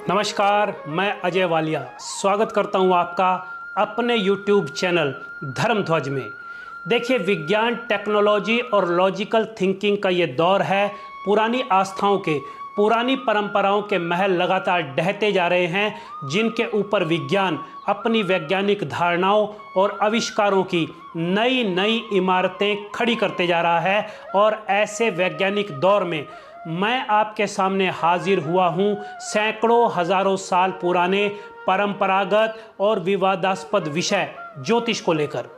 नमस्कार, मैं अजय वालिया स्वागत करता हूं आपका अपने YouTube चैनल धर्मध्वज में। देखिए, विज्ञान, टेक्नोलॉजी और लॉजिकल थिंकिंग का ये दौर है। पुरानी आस्थाओं के, पुरानी परंपराओं के महल लगातार ढहते जा रहे हैं, जिनके ऊपर विज्ञान अपनी वैज्ञानिक धारणाओं और आविष्कारों की नई नई इमारतें खड़ी करते जा रहा है। और ऐसे वैज्ञानिक दौर में मैं आपके सामने हाजिर हुआ हूं सैकड़ों हजारों साल पुराने परंपरागत और विवादास्पद विषय ज्योतिष को लेकर।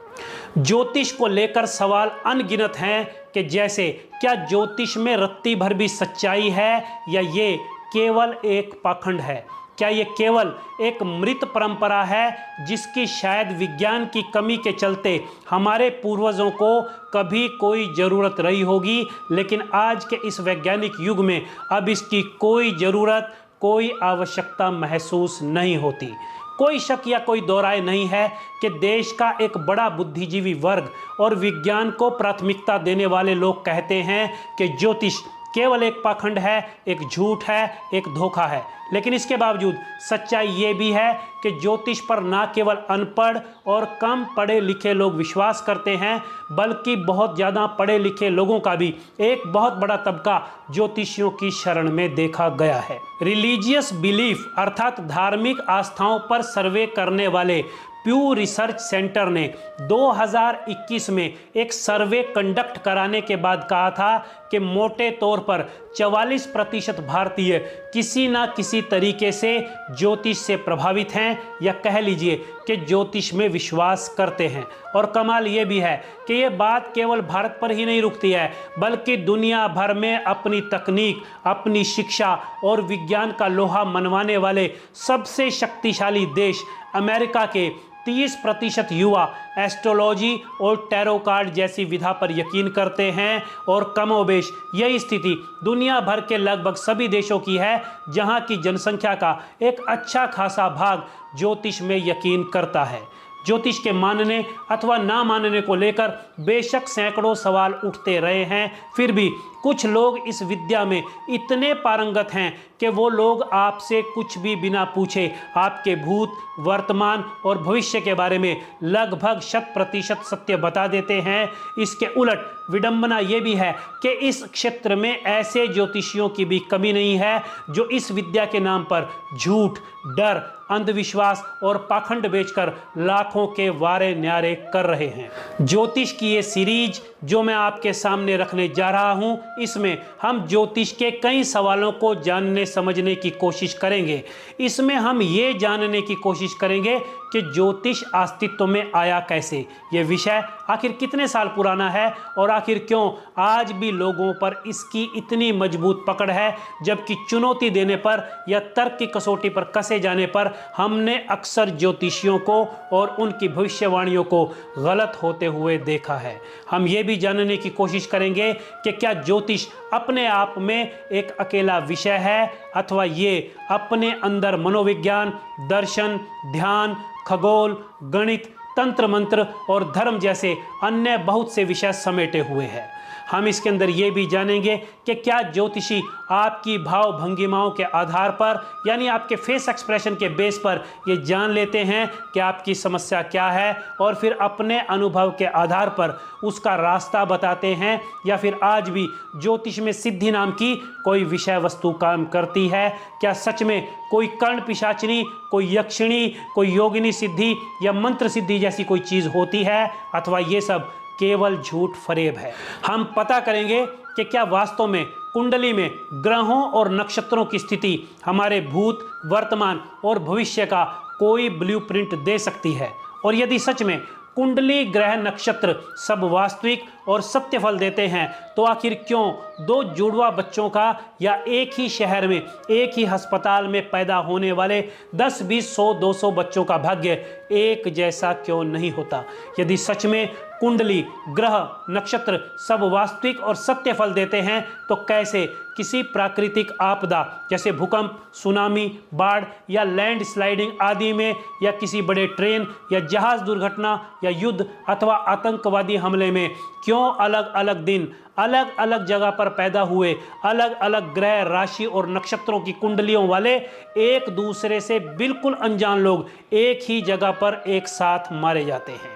ज्योतिष को लेकर सवाल अनगिनत हैं कि जैसे क्या ज्योतिष में रत्ती भर भी सच्चाई है या ये केवल एक पाखंड है? क्या ये केवल एक मृत परंपरा है जिसकी शायद विज्ञान की कमी के चलते हमारे पूर्वजों को कभी कोई ज़रूरत रही होगी, लेकिन आज के इस वैज्ञानिक युग में अब इसकी कोई ज़रूरत, कोई आवश्यकता महसूस नहीं होती। कोई शक या कोई दो राय नहीं है कि देश का एक बड़ा बुद्धिजीवी वर्ग और विज्ञान को प्राथमिकता देने वाले लोग कहते हैं कि ज्योतिष केवल एक पाखंड है, एक झूठ है, एक धोखा है। लेकिन इसके बावजूद सच्चाई ये भी है कि ज्योतिष पर ना केवल अनपढ़ और कम पढ़े लिखे लोग विश्वास करते हैं, बल्कि बहुत ज़्यादा पढ़े लिखे लोगों का भी एक बहुत बड़ा तबका ज्योतिषियों की शरण में देखा गया है। रिलीजियस बिलीफ अर्थात धार्मिक आस्थाओं पर सर्वे करने वाले प्यू रिसर्च सेंटर ने 2021 में एक सर्वे कंडक्ट कराने के बाद कहा था कि मोटे तौर पर 44% भारतीय किसी ना किसी तरीके से ज्योतिष से प्रभावित हैं या कह लीजिए कि ज्योतिष में विश्वास करते हैं। और कमाल ये भी है कि ये बात केवल भारत पर ही नहीं रुकती है, बल्कि दुनिया भर में अपनी तकनीक, अपनी शिक्षा और विज्ञान का लोहा मनवाने वाले सबसे शक्तिशाली देश अमेरिका के 30% युवा एस्ट्रोलॉजी और टैरो कार्ड जैसी विधा पर यकीन करते हैं। और कमोबेश यही स्थिति दुनिया भर के लगभग सभी देशों की है, जहां की जनसंख्या का एक अच्छा खासा भाग ज्योतिष में यकीन करता है। ज्योतिष के मानने अथवा ना मानने को लेकर बेशक सैकड़ों सवाल उठते रहे हैं, फिर भी कुछ लोग इस विद्या में इतने पारंगत हैं कि वो लोग आपसे कुछ भी बिना पूछे आपके भूत, वर्तमान और भविष्य के बारे में लगभग 100% सत्य बता देते हैं। इसके उलट विडंबना ये भी है कि इस क्षेत्र में ऐसे ज्योतिषियों की भी कमी नहीं है जो इस विद्या के नाम पर झूठ, डर, अंधविश्वास और पाखंड बेचकर लाखों के वारे न्यारे कर रहे हैं। ज्योतिष की ये सीरीज जो मैं आपके सामने रखने जा रहा हूं, इसमें हम ज्योतिष के कई सवालों को जानने समझने की कोशिश करेंगे। इसमें हम ये जानने की कोशिश करेंगे कि ज्योतिष अस्तित्व में आया कैसे, ये विषय आखिर कितने साल पुराना है और आखिर क्यों आज भी लोगों पर इसकी इतनी मजबूत पकड़ है, जबकि चुनौती देने पर या तर्क की कसौटी पर कसे जाने पर हमने अक्सर ज्योतिषियों को और उनकी भविष्यवाणियों को गलत होते हुए देखा है। हम ये भी जानने की कोशिश करेंगे कि क्या ज्योतिष अपने आप में एक अकेला विषय है अथवा ये अपने अंदर मनोविज्ञान, दर्शन, ध्यान, खगोल, गणित, तंत्र मंत्र और धर्म जैसे अन्य बहुत से विषय समेटे हुए हैं। हम इसके अंदर ये भी जानेंगे कि क्या ज्योतिषी आपकी भाव भंगिमाओं के आधार पर, यानी आपके फेस एक्सप्रेशन के बेस पर ये जान लेते हैं कि आपकी समस्या क्या है और फिर अपने अनुभव के आधार पर उसका रास्ता बताते हैं, या फिर आज भी ज्योतिष में सिद्धि नाम की कोई विषय वस्तु काम करती है? क्या सच में कोई कर्ण पिशाचिनी, कोई यक्षिणी, कोई योगिनी सिद्धि या मंत्र सिद्धि जैसी कोई चीज़ होती है, अथवा ये सब केवल झूठ फरेब है? हम पता करेंगे कि क्या वास्तव में कुंडली में ग्रहों और नक्षत्रों की स्थिति हमारे भूत, वर्तमान और भविष्य का कोई ब्लूप्रिंट दे सकती है, और यदि सच में कुंडली, ग्रह, नक्षत्र सब वास्तविक और सत्य फल देते हैं, तो आखिर क्यों दो जुड़वा बच्चों का या एक ही शहर में एक ही अस्पताल में पैदा होने वाले 10, 20, 100, 200 बच्चों का भाग्य एक जैसा क्यों नहीं होता? यदि सच में कुंडली, ग्रह, नक्षत्र सब वास्तविक और सत्य फल देते हैं, तो कैसे किसी प्राकृतिक आपदा जैसे भूकंप, सुनामी, बाढ़ या लैंड स्लाइडिंग आदि में, या किसी बड़े ट्रेन या जहाज दुर्घटना या युद्ध अथवा आतंकवादी हमले में क्यों क्यों अलग अलग दिन अलग अलग जगह पर पैदा हुए अलग अलग ग्रह, राशि और नक्षत्रों की कुंडलियों वाले एक दूसरे से बिल्कुल अनजान लोग एक ही जगह पर एक साथ मारे जाते हैं?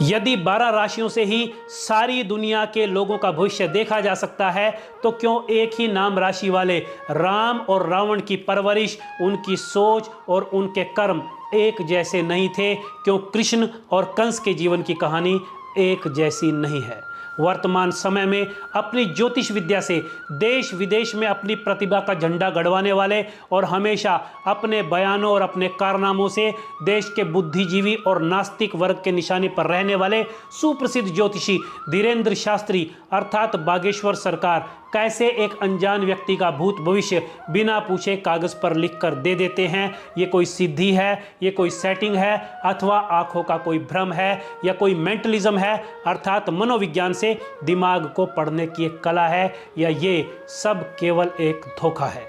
यदि 12 राशियों से ही सारी दुनिया के लोगों का भविष्य देखा जा सकता है, तो क्यों एक ही नाम राशि वाले राम और रावण की परवरिश, उनकी सोच और उनके कर्म एक जैसे नहीं थे? क्यों कृष्ण और कंस के जीवन की कहानी एक जैसी नहीं है? वर्तमान समय में अपनी ज्योतिष विद्या से देश विदेश में अपनी प्रतिभा का झंडा गड़वाने वाले और हमेशा अपने बयानों और अपने कारनामों से देश के बुद्धिजीवी और नास्तिक वर्ग के निशाने पर रहने वाले सुप्रसिद्ध ज्योतिषी धीरेंद्र शास्त्री अर्थात बागेश्वर सरकार कैसे एक अनजान व्यक्ति का भूत भविष्य बिना पूछे कागज पर लिखकर दे देते हैं? ये कोई सिद्धि है, ये कोई सेटिंग है, अथवा आंखों का कोई भ्रम है, या कोई मेंटलिज्म है अर्थात मनोविज्ञान से दिमाग को पढ़ने की एक कला है, या ये सब केवल एक धोखा है?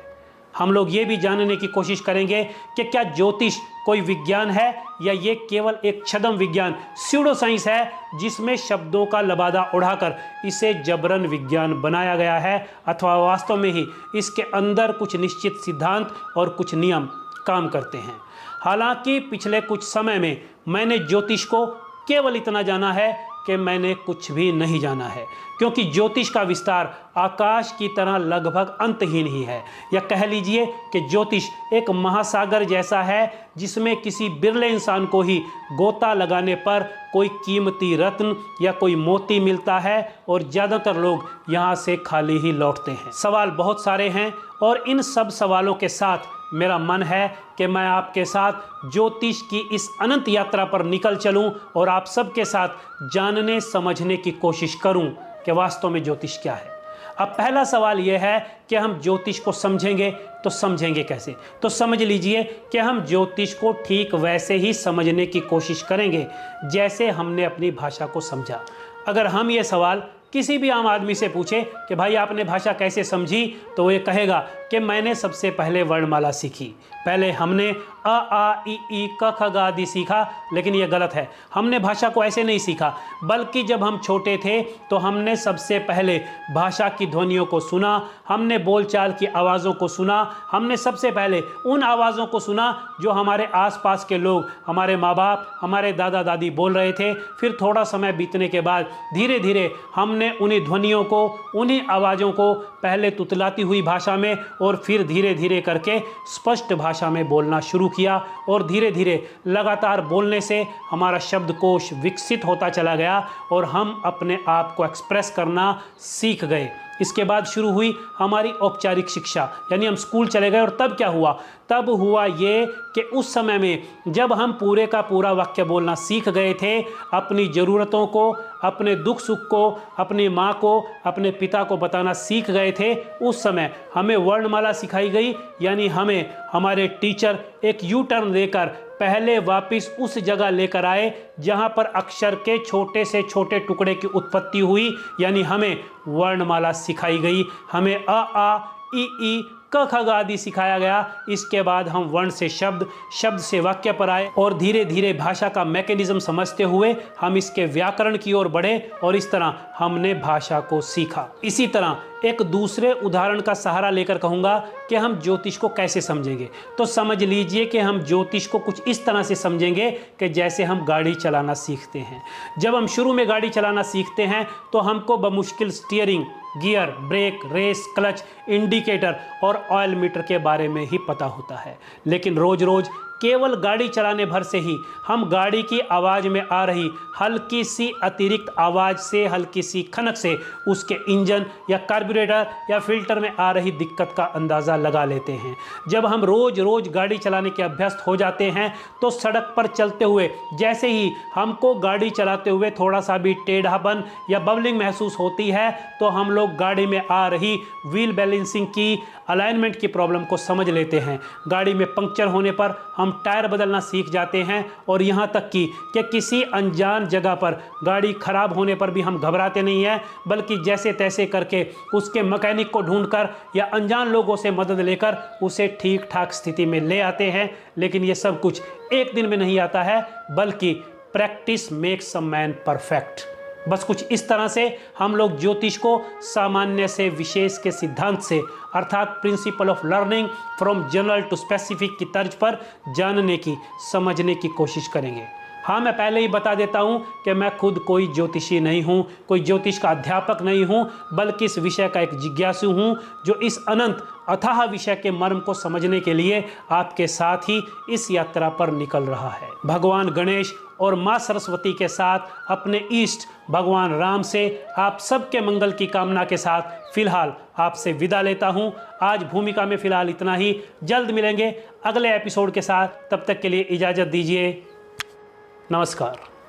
हम लोग ये भी जानने की कोशिश करेंगे कि क्या ज्योतिष कोई विज्ञान है या ये केवल एक छद्म विज्ञान स्यूडो साइंस है जिसमें शब्दों का लबादा उड़ाकर इसे जबरन विज्ञान बनाया गया है, अथवा वास्तव में ही इसके अंदर कुछ निश्चित सिद्धांत और कुछ नियम काम करते हैं। हालांकि पिछले कुछ समय में मैंने ज्योतिष को केवल इतना जाना है कि मैंने कुछ भी नहीं जाना है, क्योंकि ज्योतिष का विस्तार आकाश की तरह लगभग अंतहीन ही है। या कह लीजिए कि ज्योतिष एक महासागर जैसा है जिसमें किसी बिरले इंसान को ही गोता लगाने पर कोई कीमती रत्न या कोई मोती मिलता है और ज़्यादातर लोग यहाँ से खाली ही लौटते हैं। सवाल बहुत सारे हैं और इन सब सवालों के साथ मेरा मन है कि मैं आपके साथ ज्योतिष की इस अनंत यात्रा पर निकल चलूं और आप सबके साथ जानने समझने की कोशिश करूं कि वास्तव में ज्योतिष क्या है। अब पहला सवाल यह है कि हम ज्योतिष को समझेंगे तो समझेंगे कैसे? तो समझ लीजिए कि हम ज्योतिष को ठीक वैसे ही समझने की कोशिश करेंगे जैसे हमने अपनी भाषा को समझा। अगर हम ये सवाल किसी भी आम आदमी से पूछे कि भाई आपने भाषा कैसे समझी, तो वो ये कहेगा कि मैंने सबसे पहले वर्णमाला सीखी। पहले हमने अ आ इ ई क ख ग आदि सीखा, लेकिन ये गलत है। हमने भाषा को ऐसे नहीं सीखा, बल्कि जब हम छोटे थे तो हमने सबसे पहले भाषा की ध्वनियों को सुना, हमने बोलचाल की आवाज़ों को सुना, हमने सबसे पहले उन आवाज़ों को सुना जो हमारे आसपास के लोग, हमारे माँ बाप, हमारे दादा दादी बोल रहे थे। फिर थोड़ा समय बीतने के बाद धीरे धीरे हमने उन्हीं ध्वनियों को, उन्हीं आवाज़ों को पहले तुतलाती हुई भाषा में और फिर धीरे धीरे करके स्पष्ट भाषा में बोलना शुरू किया, और धीरे धीरे लगातार बोलने से हमारा शब्दकोश विकसित होता चला गया और हम अपने आप को एक्सप्रेस करना सीख गए। इसके बाद शुरू हुई हमारी औपचारिक शिक्षा, यानी हम स्कूल चले गए। और तब क्या हुआ? तब हुआ ये कि उस समय में जब हम पूरे का पूरा वाक्य बोलना सीख गए थे, अपनी ज़रूरतों को, अपने दुख सुख को, अपनी माँ को, अपने पिता को बताना सीख गए थे, उस समय हमें वर्णमाला सिखाई गई। यानी हमें हमारे टीचर एक यू टर्न देकर पहले वापस उस जगह लेकर आए जहाँ पर अक्षर के छोटे से छोटे टुकड़े की उत्पत्ति हुई, यानी हमें वर्णमाला सिखाई गई। हमें अ आ इ ई क ख ग आदि सिखाया गया। इसके बाद हम वर्ण से शब्द, शब्द से वाक्य पर आए और धीरे धीरे भाषा का मैकेनिज्म समझते हुए हम इसके व्याकरण की ओर बढ़े और इस तरह हमने भाषा को सीखा। इसी तरह एक दूसरे उदाहरण का सहारा लेकर कहूँगा कि हम ज्योतिष को कैसे समझेंगे। तो समझ लीजिए कि हम ज्योतिष को कुछ इस तरह से समझेंगे कि जैसे हम गाड़ी चलाना सीखते हैं। जब हम शुरू में गाड़ी चलाना सीखते हैं तो हमको बमुश्किल steering, gear, brake, race, clutch, indicator और ऑयल मीटर के बारे में ही पता होता है। लेकिन रोज रोज केवल गाड़ी चलाने भर से ही हम गाड़ी की आवाज़ में आ रही हल्की सी अतिरिक्त आवाज़ से, हल्की सी खनक से उसके इंजन या कार्बोरेटर या फिल्टर में आ रही दिक्कत का अंदाज़ा लगा लेते हैं। जब हम रोज़ रोज़ गाड़ी चलाने के अभ्यस्त हो जाते हैं तो सड़क पर चलते हुए जैसे ही हमको गाड़ी चलाते हुए थोड़ा सा भी टेढ़ापन या बबलिंग महसूस होती है तो हम लोग गाड़ी में आ रही व्हील बैलेंसिंग की, अलाइनमेंट की प्रॉब्लम को समझ लेते हैं। गाड़ी में पंक्चर होने पर हम टायर बदलना सीख जाते हैं और यहाँ तक कि किसी अनजान जगह पर गाड़ी खराब होने पर भी हम घबराते नहीं हैं, बल्कि जैसे तैसे करके उसके मैकेनिक को ढूंढकर या अनजान लोगों से मदद लेकर उसे ठीक ठाक स्थिति में ले आते हैं। लेकिन ये सब कुछ एक दिन में नहीं आता है, बल्कि practice makes a man perfect. बस कुछ इस तरह से हम लोग ज्योतिष को सामान्य से विशेष के सिद्धांत से अर्थात principle of learning from general to specific की तर्ज पर जानने की, समझने की कोशिश करेंगे। हाँ, मैं पहले ही बता देता हूँ कि मैं खुद कोई ज्योतिषी नहीं हूँ, कोई ज्योतिष का अध्यापक नहीं हूँ, बल्कि इस विषय का एक जिज्ञासु हूँ जो इस अनंत अथाह विषय के मर्म को समझने के लिए आपके साथ ही इस यात्रा पर निकल रहा है। भगवान गणेश और माँ सरस्वती के साथ अपने इष्ट भगवान राम से आप सबके मंगल की कामना के साथ फिलहाल आपसे विदा लेता हूँ। आज भूमिका में फिलहाल इतना ही। जल्द मिलेंगे अगले एपिसोड के साथ, तब तक के लिए इजाज़त दीजिए। नमस्कार।